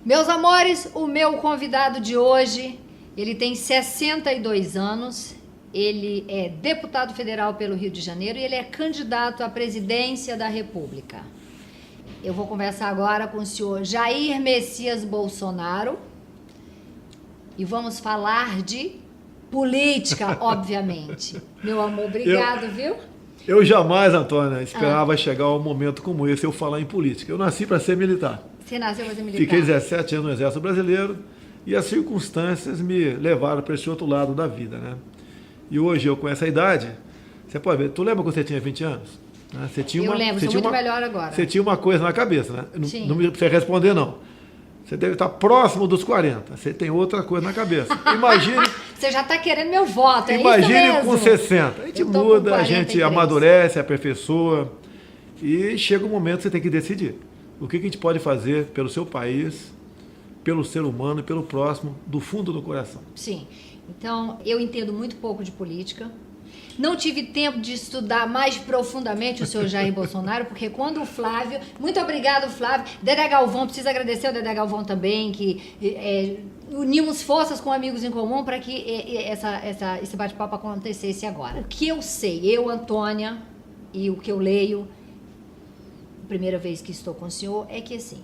Meus amores, o meu convidado de hoje, ele tem 62 anos, ele é deputado federal pelo Rio de Janeiro e ele é candidato à presidência da República. Eu vou conversar agora com o senhor Jair Messias Bolsonaro e vamos falar de política, obviamente. Meu amor, obrigado, viu? Eu jamais, Antônia, esperava chegar um momento como esse eu falar em política. Eu nasci para ser militar. Você nasceu para ser militar? Fiquei 17 anos no Exército Brasileiro e as circunstâncias me levaram para esse outro lado da vida, né? E hoje eu com essa idade, você pode ver, tu lembra quando você tinha 20 anos? Você tinha eu lembro, sou muito melhor agora. Você tinha uma coisa na cabeça, né? Sim. Não me precisa responder, não. Você deve estar próximo dos 40, você tem outra coisa na cabeça. Imagine... Você já está querendo meu voto, é imagine isso mesmo? Com 60. A gente muda, a gente amadurece, aperfeiçoa e chega um momento que você tem que decidir. O que a gente pode fazer pelo seu país, pelo ser humano e pelo próximo, do fundo do coração. Sim. Então, eu entendo muito pouco de política. Não tive tempo de estudar mais profundamente o senhor Jair Bolsonaro, porque quando o Flávio... Muito obrigado, Flávio. Dedé Galvão, preciso agradecer ao Dedé Galvão também, que unimos forças com amigos em comum para que esse bate-papo acontecesse agora. O que eu sei, eu, Antônia, e o que eu leio, primeira vez que estou com o senhor, é que assim,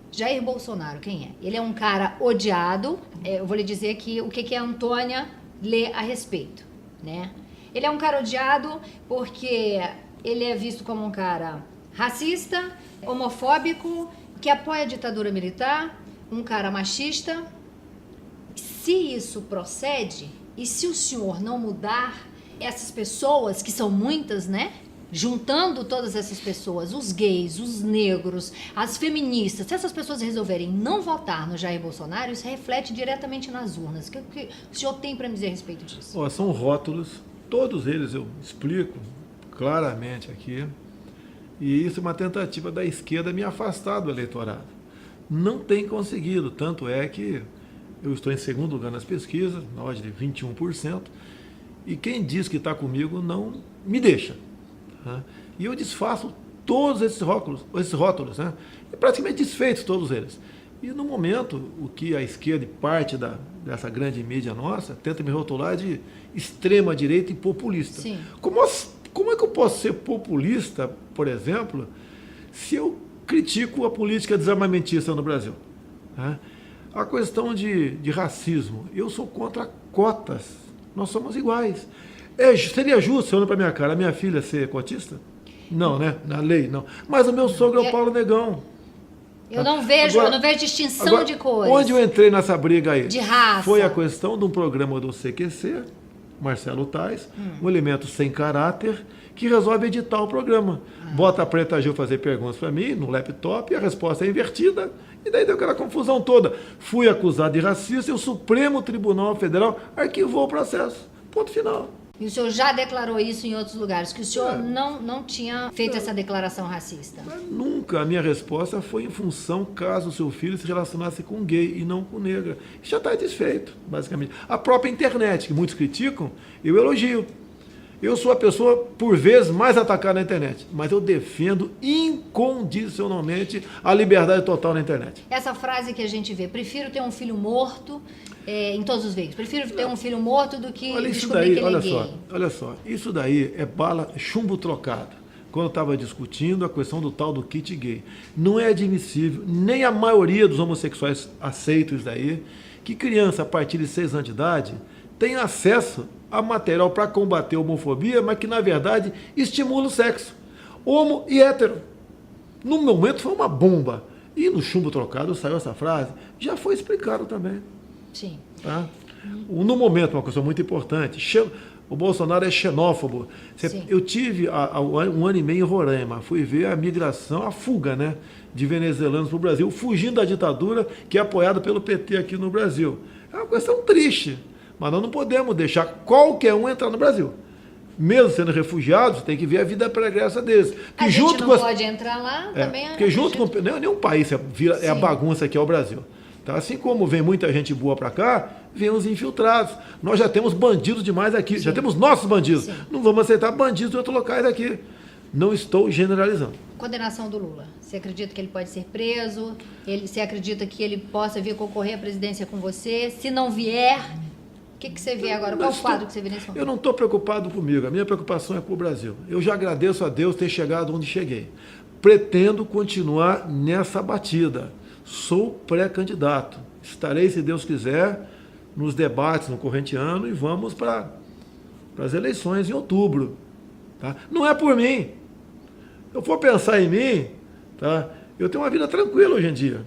Jair Bolsonaro, quem é? Ele é um cara odiado. Eu vou lhe dizer aqui o que a Antônia lê a respeito, né? Ele é um cara odiado porque ele é visto como um cara racista, homofóbico, que apoia a ditadura militar, um cara machista. Se isso procede, e se o senhor não mudar, essas pessoas, que são muitas, né? Juntando todas essas pessoas, os gays, os negros, as feministas, se essas pessoas resolverem não votar no Jair Bolsonaro, isso reflete diretamente nas urnas. O que o senhor tem para me dizer a respeito disso? São rótulos, todos eles eu explico claramente aqui, e isso é uma tentativa da esquerda me afastar do eleitorado. Não tem conseguido, tanto é que eu estou em segundo lugar nas pesquisas, na ordem de 21%, e quem diz que está comigo não me deixa. E eu desfaço todos esses rótulos, né? E praticamente desfeitos todos eles. E no momento, o que a esquerda e parte dessa grande mídia nossa tenta me rotular de extrema direita e populista. Sim. Como é que eu posso ser populista, por exemplo, se eu critico a política desarmamentista no Brasil? A questão de racismo, eu sou contra cotas, nós somos iguais. Seria justo, você olhando para minha cara, a minha filha ser cotista? Não, né? Na lei, não. Mas o meu sogro é o Paulo Negão. Eu não vejo distinção agora, de cores. Onde eu entrei nessa briga aí? De raça. Foi a questão de um programa do CQC, Marcelo Tais, um elemento sem caráter, que resolve editar o programa. Bota a Preta Gil fazer perguntas para mim no laptop e a resposta é invertida. E daí deu aquela confusão toda. Fui acusado de racista e o Supremo Tribunal Federal arquivou o processo. Ponto final. E o senhor já declarou isso em outros lugares, que o senhor não tinha feito essa declaração racista? Mas nunca. A minha resposta foi em função caso o seu filho se relacionasse com gay e não com negra. Isso já está desfeito, basicamente. A própria internet, que muitos criticam, eu elogio. Eu sou a pessoa, por vezes, mais atacada na internet, mas eu defendo incondicionalmente a liberdade total na internet. Essa frase que a gente vê, prefiro ter um filho morto em todos os veículos, prefiro ter um filho morto do que descobrir que ele é gay. Olha só, isso daí é chumbo trocado. Quando eu estava discutindo a questão do tal do kit gay. Não é admissível, nem a maioria dos homossexuais aceita isso daí, que criança a partir de 6 anos de idade tem acesso a material para combater a homofobia, mas que, na verdade, estimula o sexo. Homo e hétero. No momento foi uma bomba. E no chumbo trocado saiu essa frase. Já foi explicado também. Sim. Tá? No momento, uma coisa muito importante, o Bolsonaro é xenófobo. Eu tive um ano e meio em Roraima, fui ver a migração, a fuga, né, de venezuelanos para o Brasil, fugindo da ditadura que é apoiada pelo PT aqui no Brasil. É uma questão triste. Mas nós não podemos deixar qualquer um entrar no Brasil. Mesmo sendo refugiados, tem que ver a vida pregressa deles. A gente não pode entrar lá também. Porque junto com nenhum país é a bagunça que é o Brasil. Tá? Assim como vem muita gente boa para cá, vem os infiltrados. Nós já temos bandidos demais aqui, já temos nossos bandidos. Sim. Não vamos aceitar bandidos de outros locais aqui. Não estou generalizando. Condenação do Lula. Você acredita que ele pode ser preso? Você acredita que ele possa vir concorrer à presidência com você? Se não vier, o que você vê agora? Qual o quadro que você vê nesse momento? Eu não estou preocupado comigo. A minha preocupação é com o Brasil. Eu já agradeço a Deus ter chegado onde cheguei. Pretendo continuar nessa batida. Sou pré-candidato. Estarei, se Deus quiser, nos debates no corrente ano e vamos para as eleições em outubro. Tá? Não é por mim. Se eu for pensar em mim, tá? Eu tenho uma vida tranquila hoje em dia.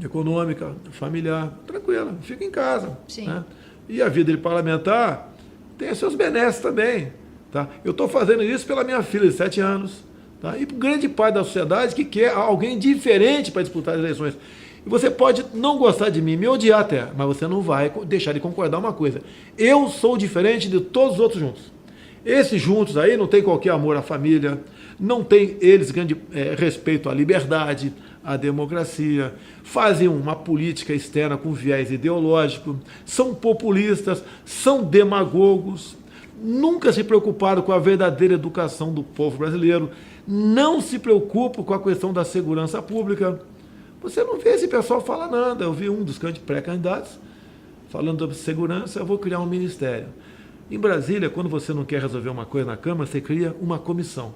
Econômica, familiar, tranquila. Fico em casa. Sim. Né? E a vida de parlamentar tem seus benesses também. Tá? Eu estou fazendo isso pela minha filha de 7 anos. Tá? E por grande parte da sociedade que quer alguém diferente para disputar as eleições. E você pode não gostar de mim, me odiar até, mas você não vai deixar de concordar uma coisa. Eu sou diferente de todos os outros juntos. Esses juntos aí não tem qualquer amor à família, não tem eles grande respeito à liberdade, à democracia, fazem uma política externa com viés ideológico, são populistas, são demagogos, nunca se preocuparam com a verdadeira educação do povo brasileiro, não se preocupam com a questão da segurança pública. Você não vê esse pessoal falar nada. Eu vi um dos pré-candidatos falando sobre segurança, eu vou criar um ministério. Em Brasília, quando você não quer resolver uma coisa na Câmara, você cria uma comissão.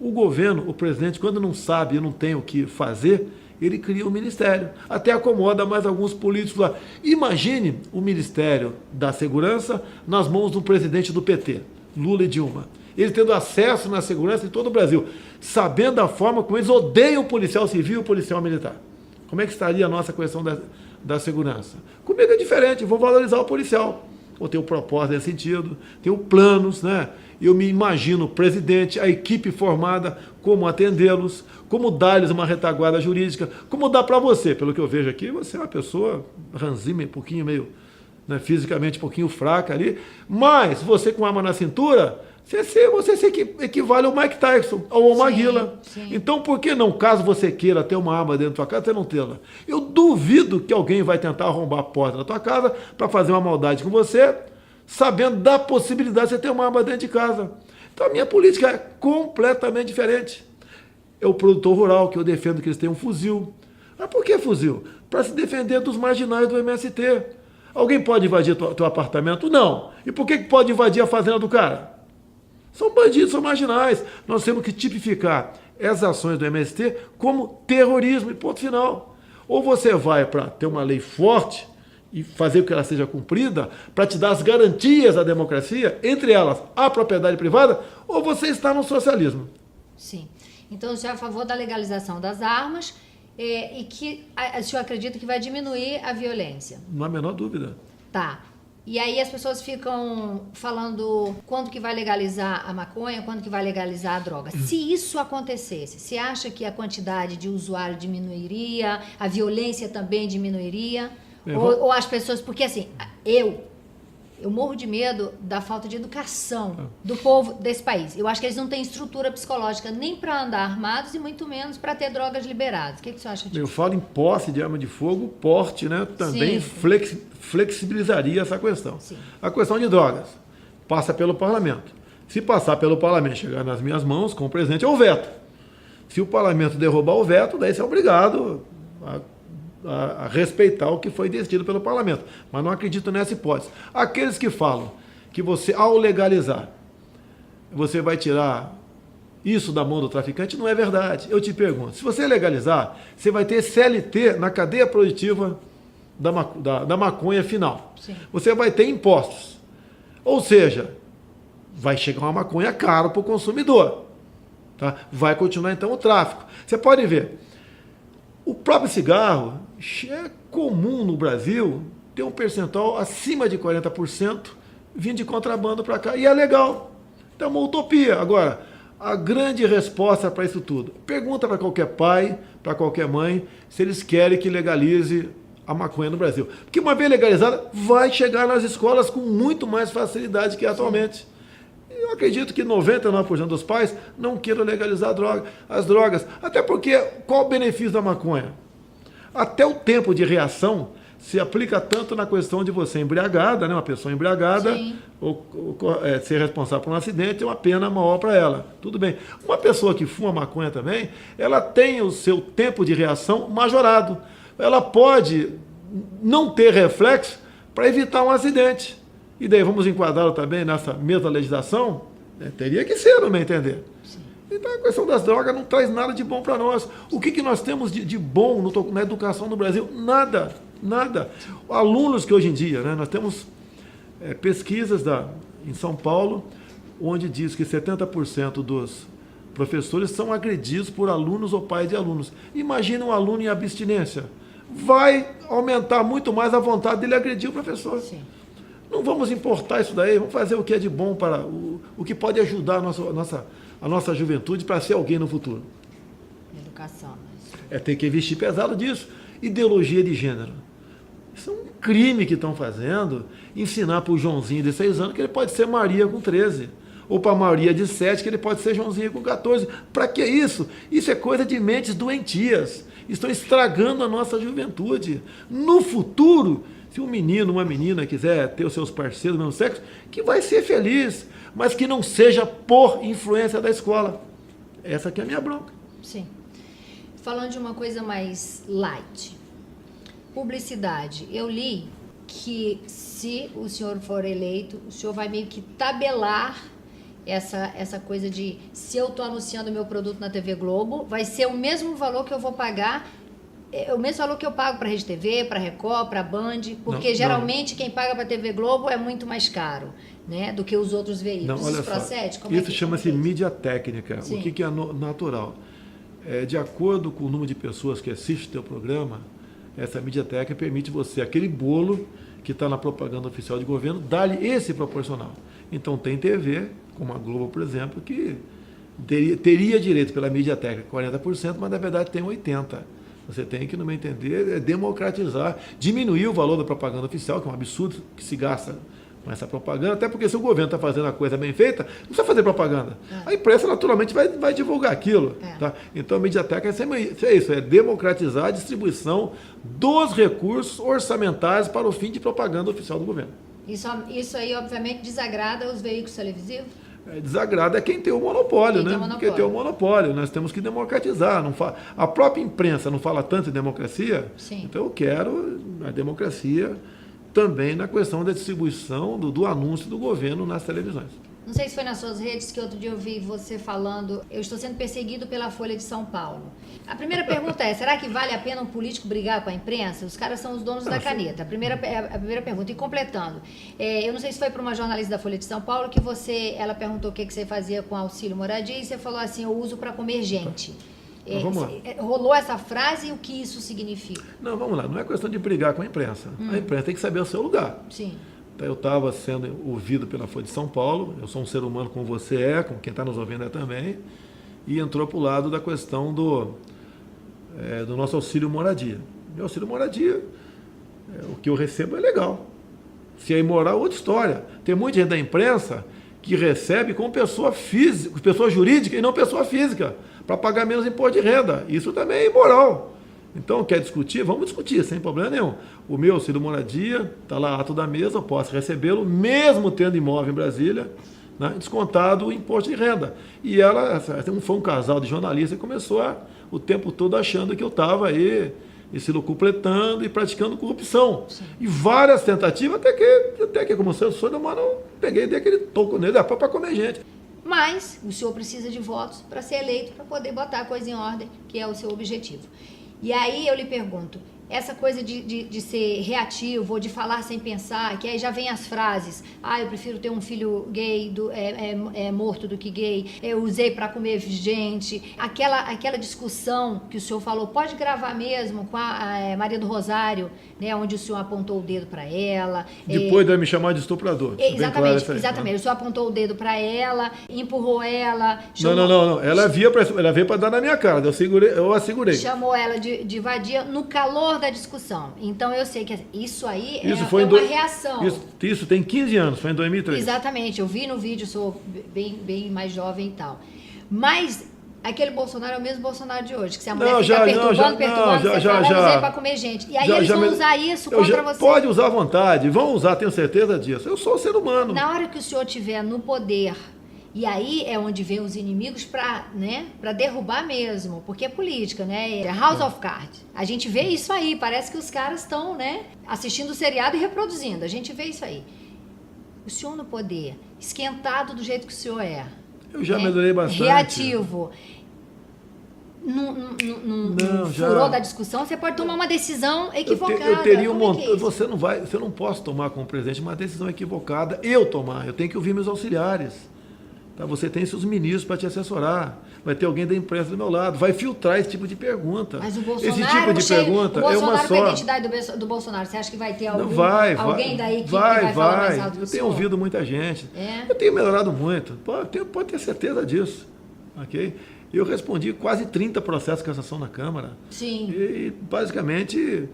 O governo, o presidente, quando não sabe e não tem o que fazer, ele cria um ministério. Até acomoda mais alguns políticos lá. Imagine o Ministério da Segurança nas mãos do presidente do PT, Lula e Dilma. Ele tendo acesso na segurança em todo o Brasil, sabendo a forma como eles odeiam o policial civil e o policial militar. Como é que estaria a nossa questão da segurança? Comigo é diferente, vou valorizar o policial. Eu tenho propósito nesse sentido, tenho planos, né? Eu me imagino o presidente, a equipe formada, como atendê-los, como dar-lhes uma retaguarda jurídica, como dar para você. Pelo que eu vejo aqui, você é uma pessoa ranzinha, um pouquinho meio, né, fisicamente um pouquinho fraca ali, mas você com arma na cintura, você se equivale ao Mike Tyson, ao Maguila. Então, por que não, caso você queira ter uma arma dentro da tua casa, você não tê-la? Eu duvido que alguém vai tentar arrombar a porta da tua casa para fazer uma maldade com você, sabendo da possibilidade de você ter uma arma dentro de casa. Então, a minha política é completamente diferente. É o produtor rural, que eu defendo que eles tenham um fuzil. Mas por que fuzil? Para se defender dos marginais do MST. Alguém pode invadir teu apartamento? Não. E por que pode invadir a fazenda do cara? São bandidos, são marginais. Nós temos que tipificar essas ações do MST como terrorismo e ponto final. Ou você vai para ter uma lei forte e fazer com que ela seja cumprida, para te dar as garantias da democracia, entre elas a propriedade privada, ou você está no socialismo. Sim. Então, o senhor é a favor da legalização das armas e que o senhor acredita que vai diminuir a violência? Não há a menor dúvida. Tá. E aí as pessoas ficam falando quando que vai legalizar a maconha, quando que vai legalizar a droga. Se isso acontecesse, você acha que a quantidade de usuário diminuiria, a violência também diminuiria? Ou as pessoas... Porque assim, eu morro de medo da falta de educação do povo desse país. Eu acho que eles não têm estrutura psicológica nem para andar armados e muito menos para ter drogas liberadas. O que você acha disso? Eu falo em posse de arma de fogo, porte, né? Também flexibilizaria essa questão. Sim. A questão de drogas passa pelo parlamento. Se passar pelo parlamento, chegar nas minhas mãos, com o presidente, é o veto. Se o parlamento derrubar o veto, daí você é obrigado a respeitar o que foi decidido pelo parlamento. Mas não acredito nessa hipótese. Aqueles que falam que você, ao legalizar, você vai tirar isso da mão do traficante, não é verdade. Eu te pergunto, se você legalizar, você vai ter CLT na cadeia produtiva da maconha final. Sim. Você vai ter impostos. Ou seja, vai chegar uma maconha cara para o consumidor. Tá? Vai continuar então o tráfico. Você pode ver, o próprio cigarro é comum no Brasil ter um percentual acima de 40% vindo de contrabando para cá. E é legal. Então é uma utopia. Agora, a grande resposta para isso tudo. Pergunta para qualquer pai, para qualquer mãe, se eles querem que legalize a maconha no Brasil. Porque uma vez legalizada, vai chegar nas escolas com muito mais facilidade que atualmente. Eu acredito que 99% dos pais não queiram legalizar as drogas. Até porque, qual o benefício da maconha? Até o tempo de reação se aplica tanto na questão de você embriagada, né? Uma pessoa embriagada, ser responsável por um acidente é uma pena maior para ela. Tudo bem. Uma pessoa que fuma maconha também, ela tem o seu tempo de reação majorado. Ela pode não ter reflexo para evitar um acidente. E daí vamos enquadrá-lo também nessa mesma legislação? Teria que ser, no meu entender. Sim. Então a questão das drogas não traz nada de bom para nós. O que nós temos de bom na educação do Brasil? Nada. Nada. Alunos que hoje em dia, né, nós temos pesquisas em São Paulo, onde diz que 70% dos professores são agredidos por alunos ou pais de alunos. Imagina um aluno em abstinência. Vai aumentar muito mais a vontade dele agredir o professor. Sim. Não vamos importar isso daí, vamos fazer o que é de bom para o que pode ajudar a nossa juventude para ser alguém no futuro. Educação. Tem que investir pesado disso. Ideologia de gênero. Isso é um crime que estão fazendo, ensinar para o Joãozinho de 6 anos que ele pode ser Maria com 13. Ou para a Maria de 7 que ele pode ser Joãozinho com 14. Para que isso? Isso é coisa de mentes doentias. Estão estragando a nossa juventude. No futuro, se um menino, uma menina quiser ter os seus parceiros do mesmo sexo, que vai ser feliz, mas que não seja por influência da escola. Essa aqui é a minha bronca. Sim. Falando de uma coisa mais light. Publicidade. Eu li que se o senhor for eleito, o senhor vai meio que tabelar essa coisa de se eu estou anunciando meu produto na TV Globo, vai ser o mesmo valor que eu vou pagar, o mesmo valor que eu pago para a Rede TV, para a Record, para a Band, porque geralmente quem paga para a TV Globo é muito mais caro, né, do que os outros veículos. Não, olha isso procede? só, isso chama-se mídia técnica. Sim. O que é natural? De acordo com o número de pessoas que assistem o teu programa, essa mídia técnica permite você, aquele bolo que está na propaganda oficial de governo, dar-lhe esse proporcional. Então tem TV, como a Globo, por exemplo, que teria direito pela mídia técnica 40%, mas na verdade tem 80%. Você tem que, no meu entender, democratizar, diminuir o valor da propaganda oficial, que é um absurdo que se gasta com essa propaganda, até porque se o governo está fazendo a coisa bem feita, não precisa fazer propaganda. A imprensa naturalmente vai divulgar aquilo. Tá? Então a Mediateca é isso, é democratizar a distribuição dos recursos orçamentários para o fim de propaganda oficial do governo. Isso aí, obviamente, desagrada os veículos televisivos? Desagrada quem tem o monopólio, né? Quem tem o monopólio. Nós temos que democratizar. A própria imprensa não fala tanto em democracia, Sim. Então eu quero a democracia também na questão da distribuição do anúncio do governo nas televisões. Não sei se foi nas suas redes que outro dia eu vi você falando, eu estou sendo perseguido pela Folha de São Paulo. A primeira pergunta é, será que vale a pena um político brigar com a imprensa? Os caras são os donos da caneta. A primeira pergunta. E completando, eu não sei se foi para uma jornalista da Folha de São Paulo que ela perguntou o que você fazia com auxílio moradia e você falou assim, eu uso para comer gente. Vamos lá. Rolou essa frase e o que isso significa? Não, vamos lá. Não é questão de brigar com a imprensa. A imprensa tem que saber o seu lugar. Sim. Então, eu estava sendo ouvido pela Folha de São Paulo. Eu sou um ser humano como você é, como quem está nos ouvindo também. E entrou para o lado da questão do nosso auxílio moradia. Meu auxílio moradia, o que eu recebo é legal. Se é imoral, outra história. Tem muita gente da imprensa que recebe como pessoa física, pessoa jurídica e não pessoa física, para pagar menos imposto de renda. Isso também é imoral. Então, quer discutir? Vamos discutir, sem problema nenhum. O meu auxílio moradia, está lá ato da mesa, eu posso recebê-lo, mesmo tendo imóvel em Brasília, né, descontado o imposto de renda. E ela, foi um casal de jornalistas que começou o tempo todo achando que eu estava aí se locupletando e praticando corrupção. Sim. E várias tentativas, até que como eu sou humano, eu peguei e dei aquele toco nele, para comer gente. Mas o senhor precisa de votos para ser eleito, para poder botar a coisa em ordem, que é o seu objetivo. E aí eu lhe pergunto, essa coisa de ser reativo ou de falar sem pensar, que aí já vem as frases, eu prefiro ter um filho gay morto do que gay, eu usei para comer gente, aquela discussão que o senhor falou, pode gravar mesmo com a Maria do Rosário, né, onde o senhor apontou o dedo para ela. Depois de me chamar de extorturador. Exatamente, o senhor apontou o dedo para ela, empurrou ela... Não, ela veio para dar na minha cara, eu a segurei. Chamou ela de vadia no calor da discussão. Então eu sei que isso aí foi uma reação. Isso tem 15 anos, foi em 2003. Exatamente, eu vi no vídeo, sou bem mais jovem e tal. Mas aquele Bolsonaro é o mesmo Bolsonaro de hoje, que se a Não, mulher já- fica não, perturbando, já- você já- fala, já- usei pra comer gente. E aí Já- eles já vão me- usar isso eu contra já- você. Pode usar à vontade, vão usar, tenho certeza disso. Eu sou ser humano. Na hora que o senhor estiver no poder, e aí é onde vem os inimigos para, né, para derrubar mesmo, porque é política, né? É House of Cards. A gente vê isso aí, parece que os caras estão, né, assistindo o seriado e reproduzindo. A gente vê isso aí. O senhor no poder, esquentado do jeito que o senhor é. Eu já né? melhorei bastante. Reativo. Não já- furou da discussão, você pode tomar uma decisão equivocada. Eu teria Como é que é isso? Você não pode tomar como presidente uma decisão equivocada. Eu tomar, eu tenho que ouvir meus auxiliares. Tá? Você tem seus ministros para te assessorar. Vai ter alguém da imprensa do meu lado. Vai filtrar esse tipo de pergunta. Mas o Bolsonaro, esse tipo de pergunta o Bolsonaro é uma com a só. identidade do Bolsonaro, você acha que vai ter algum, Não vai, alguém daí que vai, vai falar mais alto que o Eu tenho senhor? ouvido muita gente. É? Eu tenho melhorado muito. Pode ter certeza disso. Ok? Eu respondi quase 30 processos de cassação na Câmara. Sim. E basicamente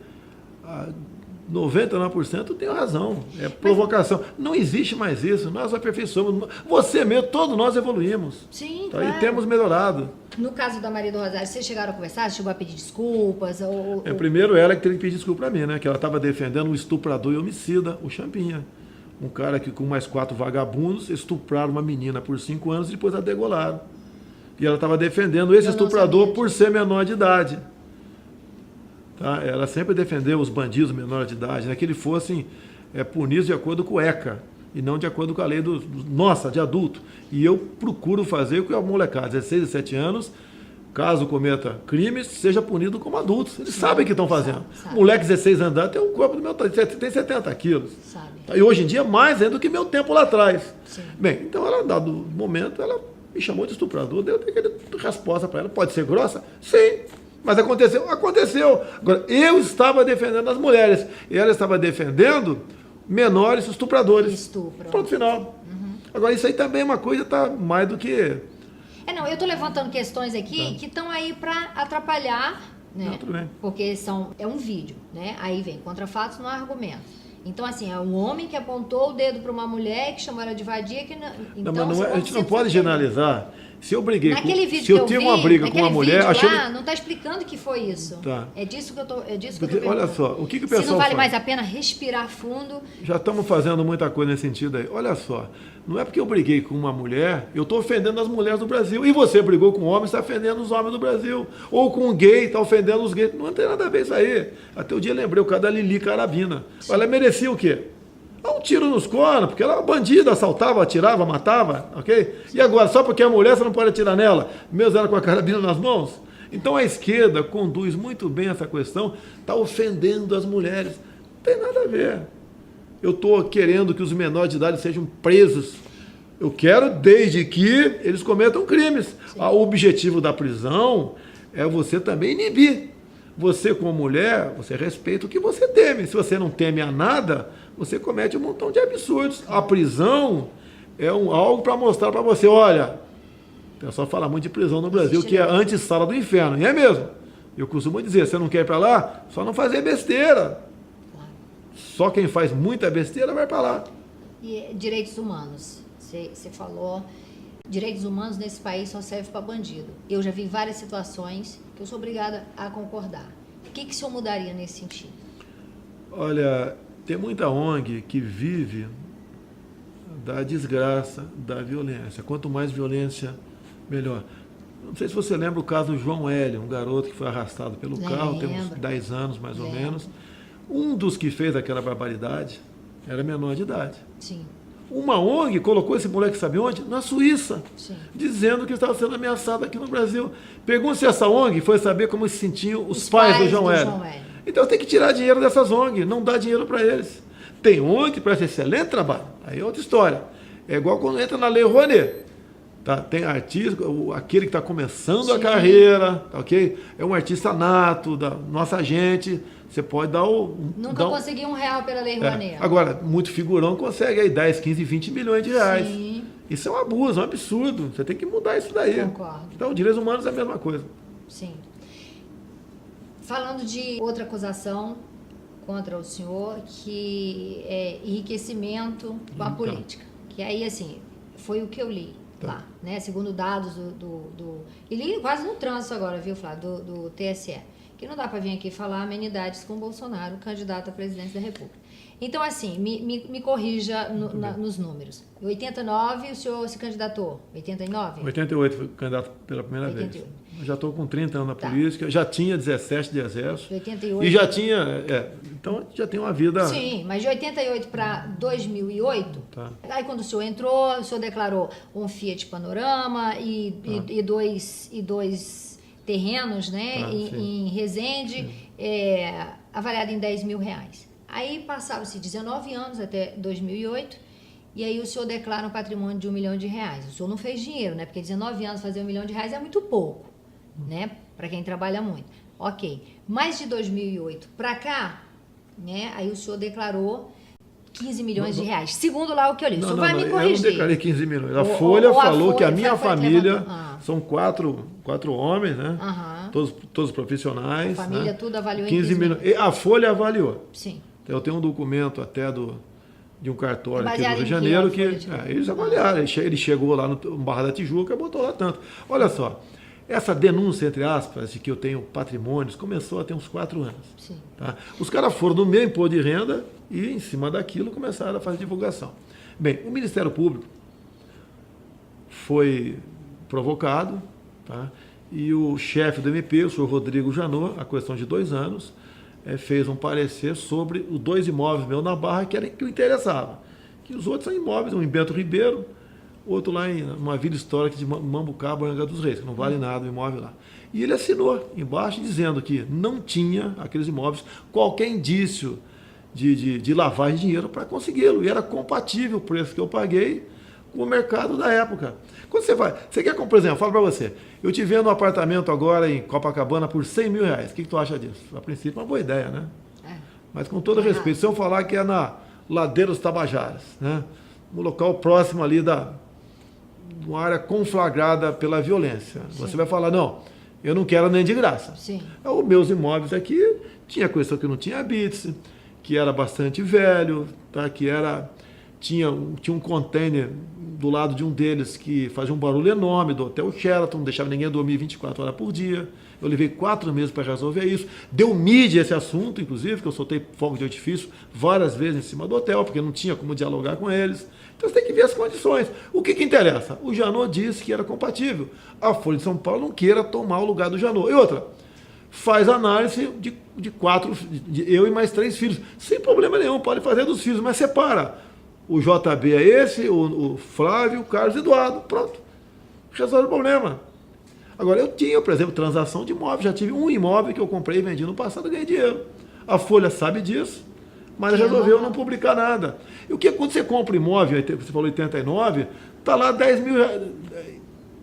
99% tem razão. É provocação. Não existe mais isso. Nós aperfeiçoamos. Você mesmo, todos nós evoluímos. Sim, Tá? claro. E temos melhorado. No caso da Maria do Rosário, vocês chegaram a conversar? Você chegou a pedir desculpas? Primeiro ela que teve que pedir desculpa para mim, né? Que ela estava defendendo um estuprador e homicida, o Champinha. Um cara que com mais 4 vagabundos estupraram uma menina por 5 anos e depois a degolaram. E ela estava defendendo esse Eu não estuprador sabia por ser menor de idade. Tá? Ela sempre defendeu os bandidos menores de idade, né? Que eles fossem punidos de acordo com o ECA e não de acordo com a lei nossa, de adulto. E eu procuro fazer com que a molecada, 16 e 17 anos, caso cometa crimes, seja punido como adultos. Eles sabem o que estão fazendo. Sabe. Moleque de 16 anos de idade tem um corpo do meu tamanho, tem 70 quilos. Sabe. Tá? E hoje em dia mais ainda do que meu tempo lá atrás. Sim. Bem, então ela, dado momento, ela me chamou de estuprador, deu aquela resposta para ela. Pode ser grossa? Sim. Mas aconteceu? Aconteceu. Agora, eu estava defendendo as mulheres. E ela estava defendendo menores estupradores. Estupro. Pronto, final. Agora, isso aí também é uma coisa, tá mais do que... Não, eu estou levantando questões aqui Tá. que estão aí para atrapalhar, né? Não, tudo bem. Porque é um vídeo, né? Aí vem contra fatos, não há argumentos. Então, assim, é um homem que apontou o dedo para uma mulher que chamou ela de vadia. Que não, então, Não, mas você a gente não sempre pode tem- generalizar. Se eu briguei Naquele com... vídeo Se eu que tive vi, uma briga com naquele uma mulher... vídeo achei... lá, não está explicando que foi isso. Tá. É disso que eu tô Porque, olha só, o que o Se não pessoal vale faz? mais a pena respirar fundo. Já estamos fazendo muita coisa nesse sentido aí. Olha só, não é porque eu briguei com uma mulher, eu estou ofendendo as mulheres do Brasil. E você brigou com um homem, está ofendendo os homens do Brasil. Ou com um gay, está ofendendo os gays. Não tem nada a ver isso aí. Até o dia lembrei o caso da Lili Carabina. Ela merecia o quê? Um tiro nos cornos, porque ela era bandida, assaltava, atirava, matava, ok? E agora, só porque é mulher, você não pode atirar nela, mesmo ela com a carabina nas mãos? Então a esquerda conduz muito bem essa questão, está ofendendo as mulheres. Não tem nada a ver. Eu estou querendo que os menores de idade sejam presos. Eu quero desde que eles cometam crimes. O objetivo da prisão é você também inibir. Você, como mulher, você respeita o que você teme. Se você não teme a nada, você comete um montão de absurdos. A prisão é algo para mostrar para você, olha, o pessoal fala muito de prisão no Brasil, que é a antessala do inferno. E é mesmo. Eu costumo dizer, você não quer ir para lá? Só não fazer besteira. Só quem faz muita besteira vai para lá. E direitos humanos. Você falou, direitos humanos nesse país só serve para bandido. Eu já vi várias situações que eu sou obrigada a concordar. O que o senhor mudaria nesse sentido? Olha, tem muita ONG que vive da desgraça, da violência. Quanto mais violência, melhor. Não sei se você lembra o caso do João Hélio, um garoto que foi arrastado pelo carro, tem uns 10 anos mais ou menos. Um dos que fez aquela barbaridade era menor de idade. Sim. Uma ONG colocou esse moleque, sabe onde? Na Suíça. Sim. Dizendo que estava sendo ameaçado aqui no Brasil. Pergunta se essa ONG foi saber como se sentiam os pais do João Hélio. Então tem que tirar dinheiro dessas ONG, não dá dinheiro para eles. Tem ONG que presta excelente trabalho, aí é outra história. É igual quando entra na Lei Rouanet. Tá? Tem artista, aquele que está começando Sim. a carreira, tá, ok? É um artista nato, da nossa gente. Você pode dar o... Nunca consegui R$1 pela Lei Rouanet. Agora, muito figurão consegue aí 10, 15, 20 milhões de reais. Sim. Isso é um abuso, é um absurdo. Você tem que mudar isso daí. Concordo. Então, direitos humanos é a mesma coisa. Sim. Falando de outra acusação contra o senhor, que é enriquecimento com a política. Que aí, assim, foi o que eu li. lá, né? Segundo dados e li quase no trânsito agora, viu, Flávio, do TSE, que não dá para vir aqui falar amenidades com Bolsonaro, candidato à presidência da República. Então, assim, me corrija nos números. Em 89, o senhor se candidatou? 89? 88 fui candidato pela primeira 88. vez. Eu já estou com 30 anos na política, já tinha 17 de exército. 88. E já tinha... então, já tem uma vida... Sim, mas de 88 para 2008, tá. Aí quando o senhor entrou, o senhor declarou um Fiat Panorama e dois terrenos, né, em Resende, avaliado em R$10.000. Aí passaram-se 19 anos até 2008, e aí o senhor declara um patrimônio de R$1 milhão. O senhor não fez dinheiro, né? Porque 19 anos fazer R$1 milhão é muito pouco, né? Para quem trabalha muito. Ok. Mas de 2008 para cá, né? Aí o senhor declarou 15 milhões de reais. Segundo lá o que eu li. O senhor vai me corrigir. Eu não declarei 15 milhões. A Folha falou que a minha família são quatro homens, né? Todos profissionais. A família, né? Tudo avaliou em 15 milhões. E a Folha avaliou. Sim. Eu tenho um documento até de um cartório aqui do Rio de em Janeiro que eles avaliaram. Ele chegou lá no Barra da Tijuca e botou lá tanto. Olha só, essa denúncia, entre aspas, de que eu tenho patrimônios, começou a ter uns 4 anos. Sim. Tá? Os caras foram no meu imposto de renda e, em cima daquilo, começaram a fazer divulgação. Bem, o Ministério Público foi provocado, tá? E o chefe do MP, o senhor Rodrigo Janot, a questão de 2 anos, fez um parecer sobre os 2 imóveis meus na Barra que o interessava. Que os outros são imóveis, um em Bento Ribeiro, outro lá em uma vila histórica de Mambucaba, Angra dos Reis, que não vale nada o imóvel lá. E ele assinou embaixo dizendo que não tinha aqueles imóveis qualquer indício de lavagem de dinheiro para consegui-lo. E era compatível o preço que eu paguei com o mercado da época. Quando você quer comprar, por exemplo, falo para você, eu te vendo um apartamento agora em Copacabana por R$100 mil. O que tu acha disso? A princípio é uma boa ideia, né? Mas com todo respeito, se eu falar que é na Ladeira dos Tabajaras, né? Um local próximo ali uma área conflagrada pela violência. Sim. Você vai falar, não, eu não quero nem de graça. Sim. Os meus imóveis aqui, tinha questão que não tinha habite, que era bastante velho, tá? Tinha um container do lado de um deles que fazia um barulho enorme do Hotel Sheraton, não deixava ninguém dormir 24 horas por dia. Eu levei 4 meses para resolver isso. Deu mídia esse assunto, inclusive, que eu soltei fogo de artifício várias vezes em cima do hotel, porque não tinha como dialogar com eles. Então você tem que ver as condições. O que interessa? O Janot disse que era compatível. A Folha de São Paulo não queira tomar o lugar do Janot. E outra, faz análise de 4, eu e mais 3 filhos. Sem problema nenhum, pode fazer dos filhos, mas separa. O JB é esse, o Flávio, o Carlos Eduardo. Pronto. Resolve o problema. Agora, eu tinha, por exemplo, transação de imóvel. Já tive um imóvel que eu comprei e vendi no passado e ganhei dinheiro. A Folha sabe disso, mas resolveu não publicar nada. E o que quando você compra imóvel, você falou 89, está lá 10 mil reais.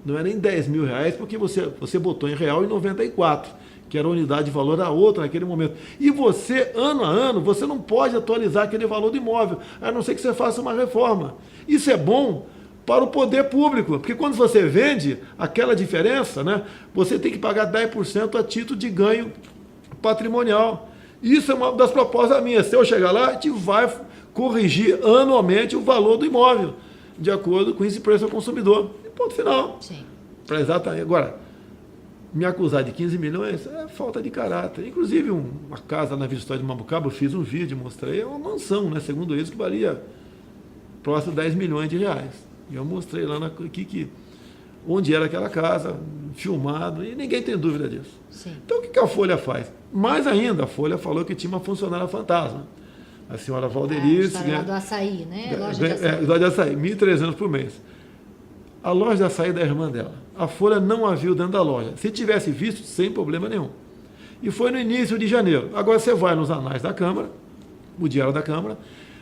Não é nem 10 mil reais, porque você botou em real em 94, que era a unidade de valor da outra naquele momento. E você, ano a ano, você não pode atualizar aquele valor do imóvel, a não ser que você faça uma reforma. Isso é bom para o poder público, porque quando você vende aquela diferença, né, você tem que pagar 10% a título de ganho patrimonial. Isso é uma das propostas minhas. Se eu chegar lá, a gente vai corrigir anualmente o valor do imóvel, de acordo com esse preço ao consumidor. E ponto final. Sim. Para exatamente. Agora, me acusar de 15 milhões é falta de caráter. Inclusive, uma casa na Vila Histórica de Mambucaba, eu fiz um vídeo, mostrei, é uma mansão, né, segundo eles, que valia próximo de 10 milhões de reais. E eu mostrei lá onde era aquela casa, filmado, e ninguém tem dúvida disso. Sim. Então, o que a Folha faz? Mais ainda, a Folha falou que tinha uma funcionária fantasma. A senhora Valderice... A do açaí, né? Loja de açaí, R$ 1.300 por mês. A loja de açaí da irmã dela. A Folha não a viu dentro da loja. Se tivesse visto, sem problema nenhum. E foi no início de janeiro. Agora você vai nos anais da Câmara, o Diário da Câmara,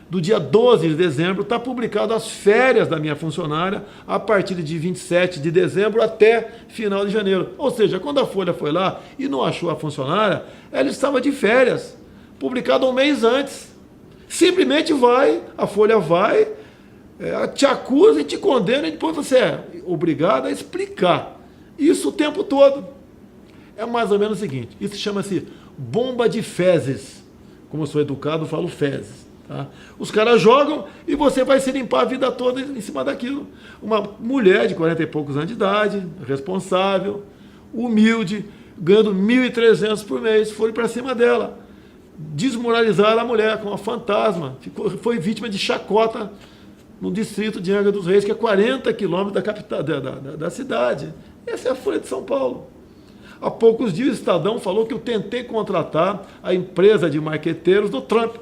do dia 12 de dezembro, está publicado as férias da minha funcionária, a partir de 27 de dezembro até final de janeiro. Ou seja, quando a Folha foi lá e não achou a funcionária, ela estava de férias, publicado um mês antes. Simplesmente a Folha vai, te acusa e te condena, e depois você é obrigado a explicar. Isso o tempo todo. É mais ou menos o seguinte, isso chama-se bomba de fezes. Como eu sou educado, eu falo fezes. Tá? Os caras jogam e você vai se limpar a vida toda em cima daquilo. Uma mulher de 40 e poucos anos de idade, responsável, humilde, ganhando 1.300 por mês, foram para cima dela. Desmoralizaram a mulher com uma fantasma. Foi vítima de chacota no distrito de Angra dos Reis, que é 40 quilômetros da capital da cidade. Essa é a Folha de São Paulo. Há poucos dias o Estadão falou que eu tentei contratar a empresa de marqueteiros do Trump.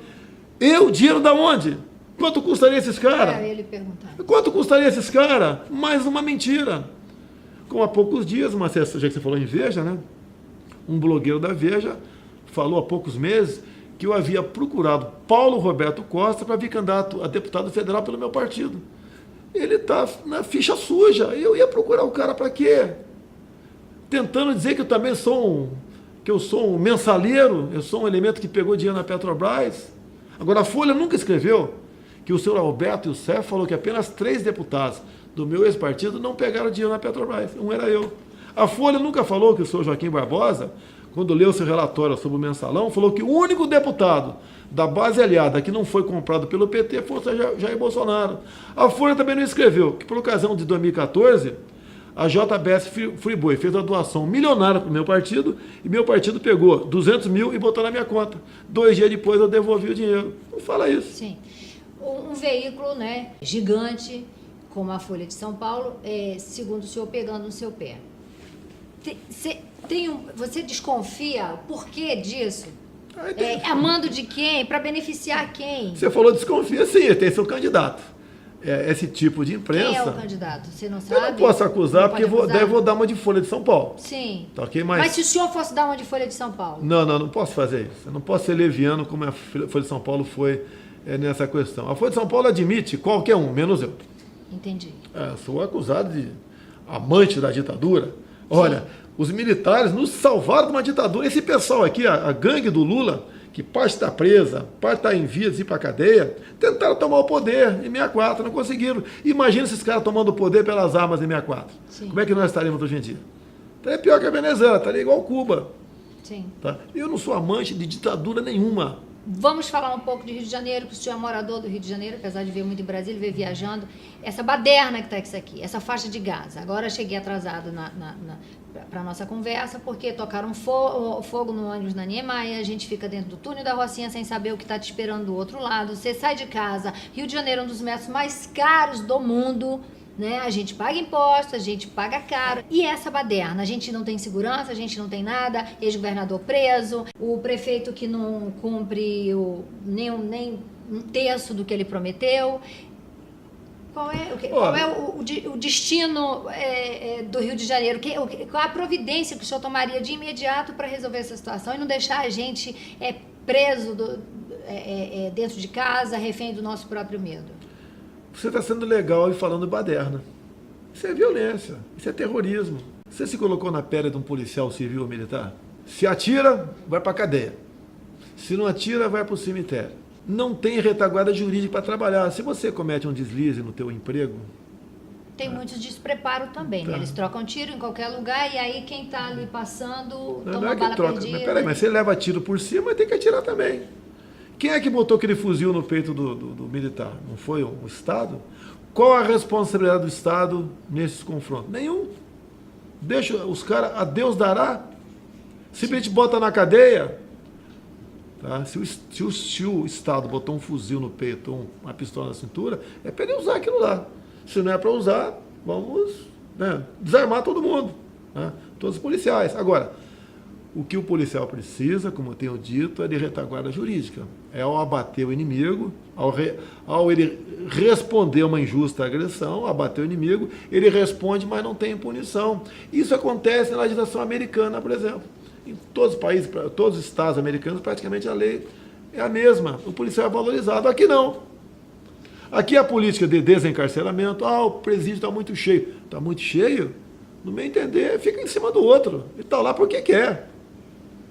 Dinheiro da onde? Quanto custaria esses caras? Ele perguntar. Quanto custaria esses caras? Mais uma mentira. Como há poucos dias, já que você falou em Veja, né? Um blogueiro da Veja falou há poucos meses que eu havia procurado Paulo Roberto Costa para vir candidato a deputado federal pelo meu partido. Ele está na ficha suja. Eu ia procurar o cara para quê? Tentando dizer que eu também sou um mensaleiro, eu sou um elemento que pegou dinheiro na Petrobras. Agora, a Folha nunca escreveu que o senhor Alberto Youssef falou que apenas 3 deputados do meu ex-partido não pegaram dinheiro na Petrobras. Um era eu. A Folha nunca falou que o senhor Joaquim Barbosa, quando leu seu relatório sobre o mensalão, falou que o único deputado da base aliada que não foi comprado pelo PT foi o Jair Bolsonaro. A Folha também não escreveu que, por ocasião de 2014, a JBS Friboi fez a doação milionária para o meu partido e meu partido pegou 200 mil e botou na minha conta. 2 dias depois eu devolvi o dinheiro. Não fala isso. Sim. Um veículo, né, gigante, como a Folha de São Paulo, segundo o senhor, pegando no seu pé. Você desconfia o porquê disso? Amando de quem? Para beneficiar quem? Você falou desconfia, sim, tem seu candidato. Esse tipo de imprensa... Quem é o candidato? Você não sabe? Eu não posso acusar, porque daí vou dar uma de Folha de São Paulo. Sim. Tá, okay? Mas se o senhor fosse dar uma de Folha de São Paulo? Não posso fazer isso. Eu não posso ser leviano como a Folha de São Paulo foi nessa questão. A Folha de São Paulo admite qualquer um, menos eu. Entendi. Sou acusado de amante da ditadura. Olha, os militares nos salvaram de uma ditadura. Esse pessoal aqui, a gangue do Lula, que parte está presa, parte está em vias de ir para a cadeia, tentaram tomar o poder em 64, não conseguiram. Imagina esses caras tomando o poder pelas armas em 64. Sim. Como é que nós estaríamos hoje em dia? É pior que a Venezuela, estaria igual Cuba. Sim. Tá? Eu não sou amante de ditadura nenhuma. Vamos falar um pouco de Rio de Janeiro, que o senhor é morador do Rio de Janeiro, apesar de ver muito em Brasília, ver viajando. Essa baderna que está isso aqui, essa faixa de Gaza. Agora cheguei atrasado para a nossa conversa, porque tocaram fogo no ônibus na Niemeyer, a gente fica dentro do túnel da Rocinha sem saber o que está te esperando do outro lado. Você sai de casa, Rio de Janeiro é um dos metros mais caros do mundo, né? A gente paga impostos, a gente paga caro. E essa baderna, a gente não tem segurança, a gente não tem nada, ex-governador preso, o prefeito que não cumpre nem um terço do que ele prometeu. Qual é o destino do Rio de Janeiro? Qual é a providência que o senhor tomaria de imediato para resolver essa situação e não deixar a gente preso dentro de casa, refém do nosso próprio medo? Você está sendo legal e falando baderna. Isso é violência, isso é terrorismo. Você se colocou na pele de um policial civil ou militar? Se atira, vai para a cadeia. Se não atira, vai para o cemitério. Não tem retaguarda jurídica para trabalhar. Se você comete um deslize no teu emprego... Tem muito despreparo também, né? Eles trocam tiro em qualquer lugar e aí quem está ali passando toma bala perdida. Mas peraí, mas você leva tiro por cima, tem que atirar também. Quem é que botou aquele fuzil no peito do militar? Não foi o Estado? Qual a responsabilidade do Estado nesses confrontos? Nenhum. Deixa os caras, a Deus dará. Simplesmente bota na cadeia. Tá? Se o Estado botou um fuzil no peito ou uma pistola na cintura, é para ele usar aquilo lá. Se não é para usar, vamos desarmar todo mundo. Né? Todos os policiais. Agora, o que o policial precisa, como eu tenho dito, é de retaguarda jurídica. É ao abater o inimigo, ao ele responder uma injusta agressão, abater o inimigo, ele responde, mas não tem punição. Isso acontece na legislação americana, por exemplo. Em todos os países, todos os estados americanos, praticamente a lei é a mesma. O policial é valorizado. Aqui não. Aqui a política de desencarceramento, o presídio está muito cheio. Está muito cheio? No meu entender, fica em cima do outro. Ele está lá porque quer.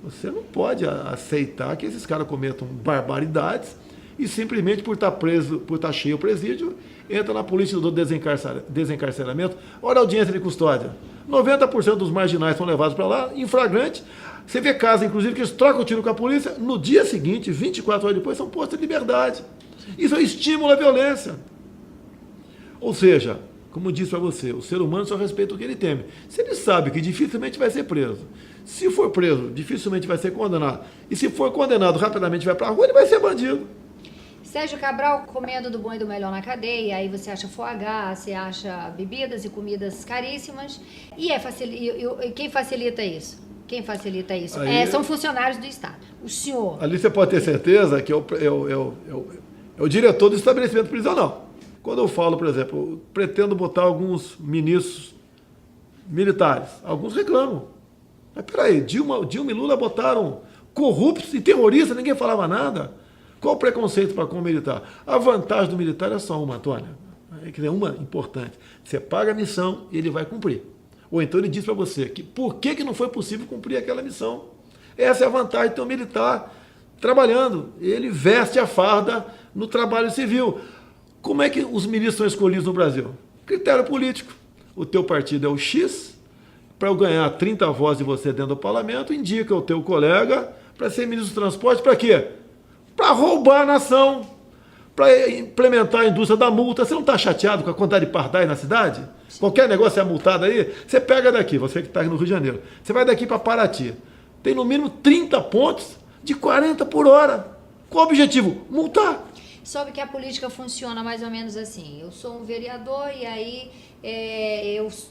Você não pode aceitar que esses caras cometam barbaridades e simplesmente por estar preso, por estar cheio o presídio, entra na política do desencarceramento. Olha a audiência de custódia. 90% dos marginais são levados para lá, em flagrante. Você vê casos, inclusive, que eles trocam o tiro com a polícia, no dia seguinte, 24 horas depois, são postos em liberdade. Isso é estímulo à violência. Ou seja, como eu disse para você, o ser humano só respeita o que ele teme. Se ele sabe que dificilmente vai ser preso, se for preso, dificilmente vai ser condenado, e se for condenado, rapidamente vai para a rua, ele vai ser bandido. Sérgio Cabral comendo do bom e do melhor na cadeia, aí você acha foie gras, você acha bebidas e comidas caríssimas, e quem facilita isso? Quem facilita isso? Aí, são funcionários do Estado. O senhor... Ali você pode ter certeza que é o diretor do estabelecimento prisional. Quando eu falo, por exemplo, eu pretendo botar alguns ministros militares, alguns reclamam. Mas peraí, Dilma e Lula botaram corruptos e terroristas, ninguém falava nada. Qual o preconceito para com o militar? A vantagem do militar é só uma, Antônio. É uma importante. Você paga a missão e ele vai cumprir. Ou então ele diz para você que por que não foi possível cumprir aquela missão. Essa é a vantagem de ter um militar trabalhando. Ele veste a farda no trabalho civil. Como é que os ministros são escolhidos no Brasil? Critério político. O teu partido é o X, para eu ganhar 30 vozes de você dentro do parlamento, indica o teu colega para ser ministro do transporte, para quê? Para roubar a nação, para implementar a indústria da multa. Você não está chateado com a quantidade de pardais na cidade? Qualquer negócio é multado aí, você pega daqui, você que está no Rio de Janeiro, você vai daqui para Paraty, tem no mínimo 30 pontos de 40 por hora. Qual o objetivo? Multar. Soube que a política funciona mais ou menos assim. Eu sou um vereador e aí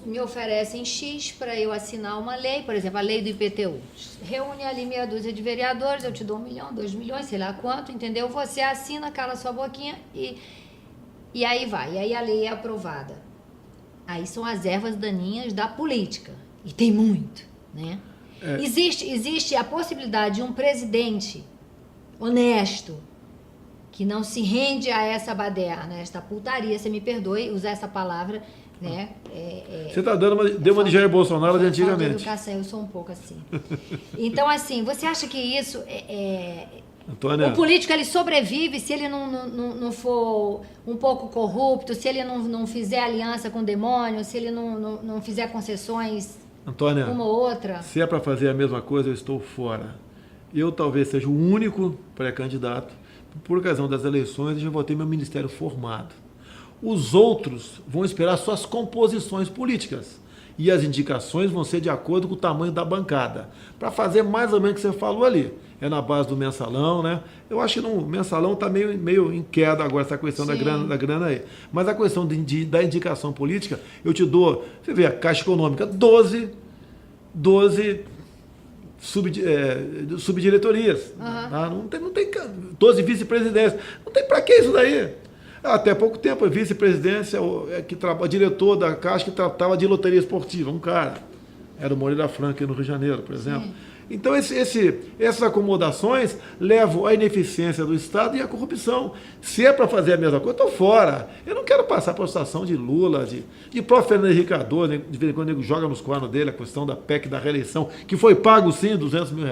me oferecem X para eu assinar uma lei, por exemplo, a lei do IPTU. Reúne ali meia dúzia de vereadores, eu te dou 1 milhão, 2 milhões, sei lá quanto, entendeu? Você assina, cala sua boquinha e aí vai. E aí a lei é aprovada. Aí são as ervas daninhas da política. E tem muito, né? Existe a possibilidade de um presidente honesto, que não se rende a essa baderna, essa putaria, você me perdoe usar essa palavra, né? Você está deu uma de Jair Bolsonaro de antigamente. Educação, eu sou um pouco assim. Então, assim, você acha que isso Antônia, o político ele sobrevive se ele não for um pouco corrupto, se ele não fizer aliança com o demônio, se ele não fizer concessões, Antônia, uma ou outra? Se é para fazer a mesma coisa, eu estou fora. Eu talvez seja o único pré-candidato. Por ocasião das eleições, eu já vou ter meu ministério formado. Os outros vão esperar suas composições políticas. E as indicações vão ser de acordo com o tamanho da bancada. Para fazer mais ou menos o que você falou ali. É na base do mensalão, né? Eu acho que o mensalão está meio em queda agora, essa questão da grana aí. Mas a questão da indicação política, eu te dou, você vê, a Caixa Econômica, 12 subdiretorias. Uhum. Não tem 12 vice-presidências. Não tem para que isso daí? Até pouco tempo, a vice-presidência, diretor da Caixa que tratava de loteria esportiva, um cara. Era o Moreira Franco no Rio de Janeiro, por exemplo. Sim. Então, essas acomodações levam à ineficiência do Estado e à corrupção. Se é para fazer a mesma coisa, eu estou fora. Eu não quero passar por situação de Lula, de próprio Fernando Henrique Cardoso, de vez em quando ele joga nos cornos dele a questão da PEC da reeleição, que foi pago sim, R$200 mil.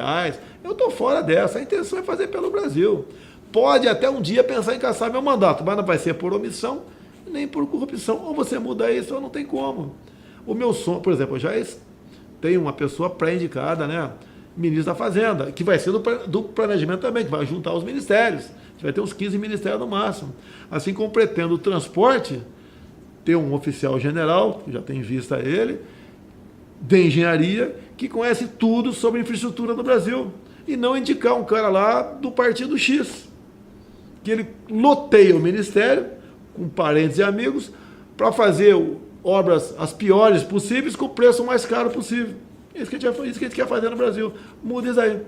Eu estou fora dessa. A intenção é fazer pelo Brasil. Pode até um dia pensar em caçar meu mandato, mas não vai ser por omissão nem por corrupção. Ou você muda isso ou não tem como. O meu sonho, por exemplo, eu já tenho uma pessoa pré-indicada, né? Ministro da Fazenda, que vai ser do planejamento também, que vai juntar os ministérios. Vai ter uns 15 ministérios no máximo. Assim como pretendo o transporte, ter um oficial general, que já tem em vista ele, de engenharia, que conhece tudo sobre a infraestrutura do Brasil. E não indicar um cara lá do partido X, que ele loteia o ministério, com parentes e amigos, para fazer obras as piores possíveis, com o preço mais caro possível. Isso que a gente quer fazer no Brasil. Muda isso aí.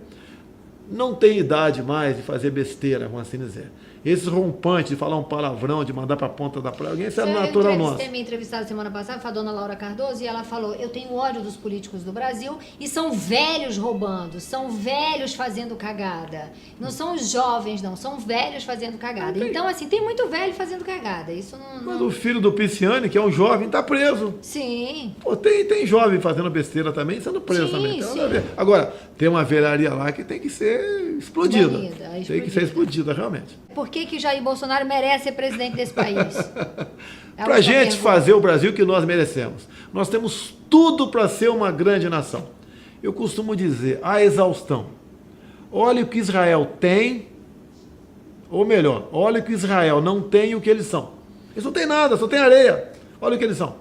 Não tem idade mais de fazer besteira, vamos assim dizer. Esses rompantes de falar um palavrão, de mandar para a ponta da praia, alguém, isso é natural nosso. Você me entrevistado semana passada, foi a dona Laura Cardoso, e ela falou, eu tenho ódio dos políticos do Brasil, e são velhos roubando, são velhos fazendo cagada. Não são os jovens, não, são velhos fazendo cagada. Então, assim, tem muito velho fazendo cagada. Isso não... Mas o filho do Pisciani, que é um jovem, está preso. Sim. Pô, tem jovem fazendo besteira também, sendo preso também. Tem nada a ver. Agora, tem uma velharia lá que tem que ser explodida. Tem que ser explodida, realmente. Por que Jair Bolsonaro merece ser presidente desse país? Para a gente fazer o Brasil que nós merecemos. Nós temos tudo para ser uma grande nação. Eu costumo dizer, a exaustão. Olha o que Israel tem, Ou melhor, olha o que Israel não tem e o que eles são. Eles não têm nada, só tem areia. Olha o que eles são.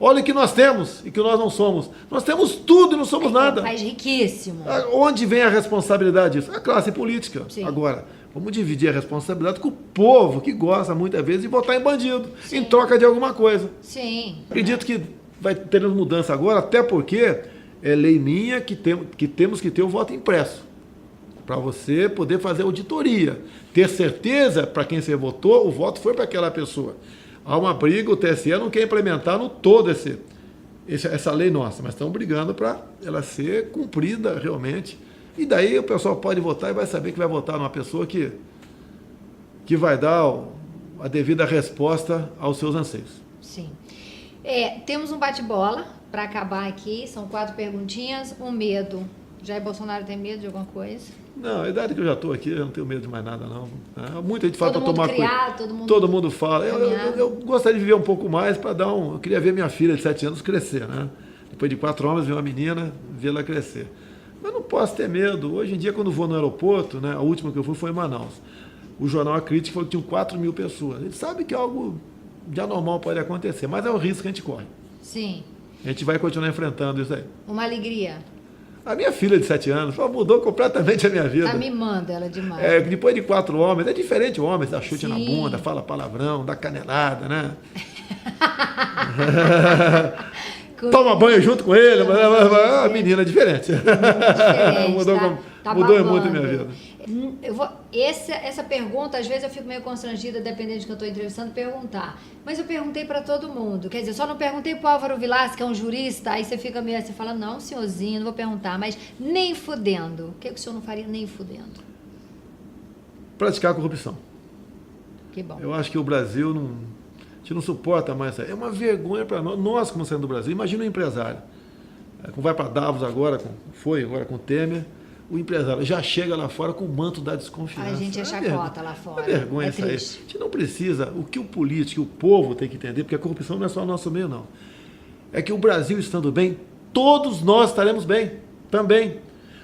Olha o que nós temos e que nós não somos. Nós temos tudo e não somos nada. É um país riquíssimo. Onde vem a responsabilidade disso? A classe política. Sim. Agora, vamos dividir a responsabilidade com o povo que gosta muitas vezes de votar em bandido, Sim. em troca de alguma coisa. Sim. Acredito que vai ter mudança agora, até porque é lei minha que temos que ter o voto impresso. Para você poder fazer auditoria. Ter certeza para quem você votou, o voto foi para aquela pessoa. Há uma briga, o TSE não quer implementar no todo essa lei nossa, mas estão brigando para ela ser cumprida realmente. E daí o pessoal pode votar e vai saber que vai votar numa pessoa que vai dar a devida resposta aos seus anseios. Sim. Temos um bate-bola para acabar aqui, são 4 perguntinhas. Um medo. Jair Bolsonaro tem medo de alguma coisa? Não, a idade que eu já estou aqui, eu não tenho medo de mais nada, não. Muita gente fala para tomar cuidado. Todo mundo fala. Eu gostaria de viver um pouco mais para dar um... Eu queria ver minha filha de 7 anos crescer, né? Depois de 4 anos, ver uma menina, ver ela crescer. Mas não posso ter medo. Hoje em dia, quando vou no aeroporto, né? A última que eu fui foi em Manaus. O jornal A Crítica falou que tinham 4 mil pessoas. A gente sabe que algo de anormal pode acontecer, mas é o risco que a gente corre. Sim. A gente vai continuar enfrentando isso aí. Uma alegria. A minha filha de 7 anos mudou completamente a minha vida. Tá mimando ela demais. Depois de 4 homens, é diferente o homem, dá chute Sim. na bunda, fala palavrão, dá canelada, né? Toma banho junto com ele, mas a menina é diferente. Mudou muito a minha vida. Essa pergunta, às vezes eu fico meio constrangida, dependendo de quem eu estou entrevistando, perguntar. Mas eu perguntei para todo mundo. Quer dizer, só não perguntei para o Álvaro Vilas, que é um jurista, aí você fica meio assim, fala, não, senhorzinho, não vou perguntar, mas nem fudendo. O que o senhor não faria nem fudendo? Praticar a corrupção. Que bom. Eu acho que o Brasil não... A gente não suporta mais isso aí. É uma vergonha para nós. Nós, como saindo do Brasil, imagina um empresário. Como vai para Davos agora com o Temer, o empresário já chega lá fora com o manto da desconfiança. A gente é chacota lá fora. É vergonha isso aí. A gente não precisa. O que o político, o povo tem que entender, porque a corrupção não é só o nosso meio, não. É que o Brasil estando bem, todos nós estaremos bem também.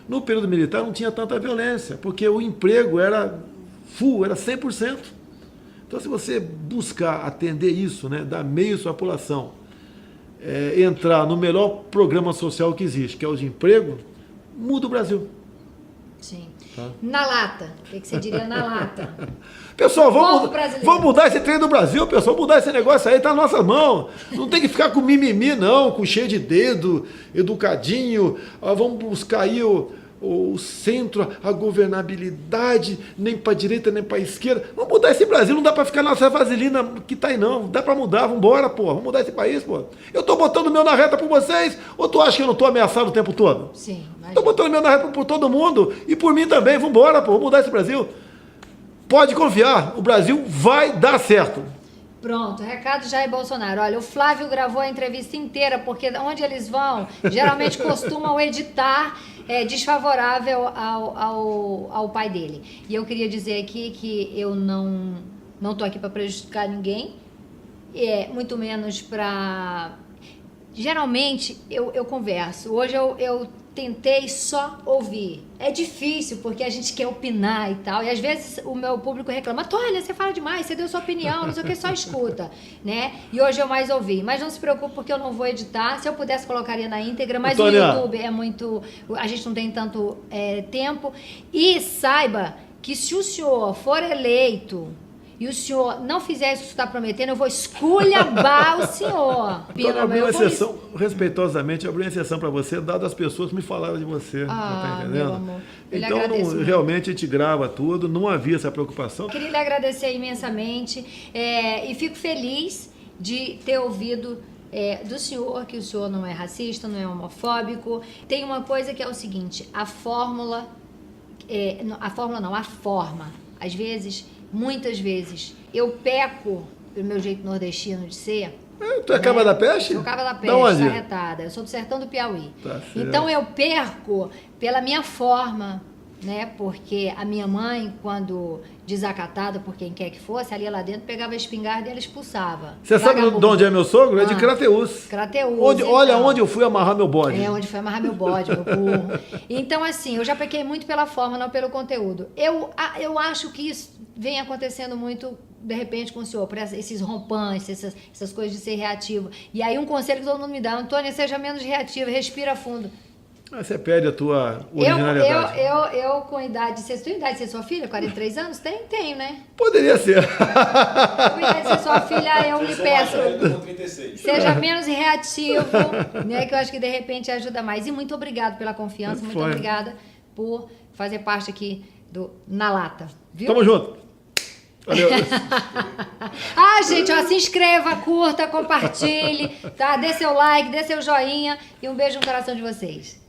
No período militar não tinha tanta violência, porque o emprego era full, era 100%. Então, se você buscar atender isso, né, dar meio à sua população, entrar no melhor programa social que existe, que é o de emprego, muda o Brasil. Sim. Tá? Na lata. O que você diria na lata? Pessoal, vamos mudar esse trem do Brasil, pessoal. Mudar esse negócio aí, tá nas nossas mãos. Não tem que ficar com mimimi, não, com cheio de dedo, educadinho. Vamos buscar aí o centro, a governabilidade, nem para direita, nem para esquerda. Vamos mudar esse Brasil, não dá para ficar nessa vaselina que tá aí, não. Dá para mudar, vamos embora, pô. Vamos mudar esse país, pô. Eu tô botando o meu na reta por vocês, ou tu acha que eu não tô ameaçado o tempo todo? Sim. Tô botando o meu na reta por todo mundo, e por mim também. Vamos embora, pô. Vamos mudar esse Brasil. Pode confiar, o Brasil vai dar certo. Pronto, recado Jair Bolsonaro. Olha, o Flávio gravou a entrevista inteira, porque onde eles vão, geralmente costumam editar desfavorável ao pai dele. E eu queria dizer aqui que eu não estou aqui para prejudicar ninguém, muito menos para... Geralmente eu converso. Hoje eu tentei só ouvir. É difícil, porque a gente quer opinar e tal. E às vezes o meu público reclama, Tônia, você fala demais, você deu sua opinião, não sei o que, só escuta, né? E hoje eu mais ouvi. Mas não se preocupe, porque eu não vou editar. Se eu pudesse, colocaria na íntegra. Mas o YouTube é muito... A gente não tem tanto tempo. E saiba que se o senhor for eleito... e o senhor não fizer isso que está prometendo, eu vou esculhambar o senhor. Então, abri uma exceção, respeitosamente, abri uma exceção para você, dado as pessoas que me falaram de você. Tá entendendo? Meu amor. Então, realmente, a gente grava tudo, não havia essa preocupação. Eu queria lhe agradecer imensamente e fico feliz de ter ouvido do senhor, que o senhor não é racista, não é homofóbico. Tem uma coisa que é o seguinte, a forma, às vezes... Muitas vezes eu peco pelo meu jeito nordestino de ser. Tu é Caba da Peste? Sou Caba da Peste, arretada. Eu sou do sertão do Piauí. Tá, então eu perco pela minha forma né? Porque a minha mãe, quando desacatada por quem quer que fosse, ali lá dentro pegava a espingarda e ela expulsava. Você sabe de onde é meu sogro? É de Ah. Crateús. Crateús. Olha então. onde eu fui amarrar meu bode. É, onde foi amarrar meu bode, meu burro. Então, assim, eu já pequei muito pela forma, não pelo conteúdo. Eu acho que isso vem acontecendo muito, de repente, com o senhor, por esses rompantes, essas coisas de ser reativo. E aí, um conselho que todo mundo me dá: Antônia, seja menos reativa, respira fundo. Você perde a tua originalidade. Eu com idade, você tem idade de ser sua filha? 43 anos? Tenho, né? Poderia ser. Com idade de ser sua filha, eu me peço. Com 36. Seja menos reativo, né? Que eu acho que de repente ajuda mais. E muito obrigado pela confiança, muito Foi. obrigada por fazer parte aqui do Na Lata. Viu? Tamo junto. Valeu. Ah, gente, ó, se inscreva, curta, compartilhe, tá? Dê seu like, dê seu joinha e um beijo no coração de vocês.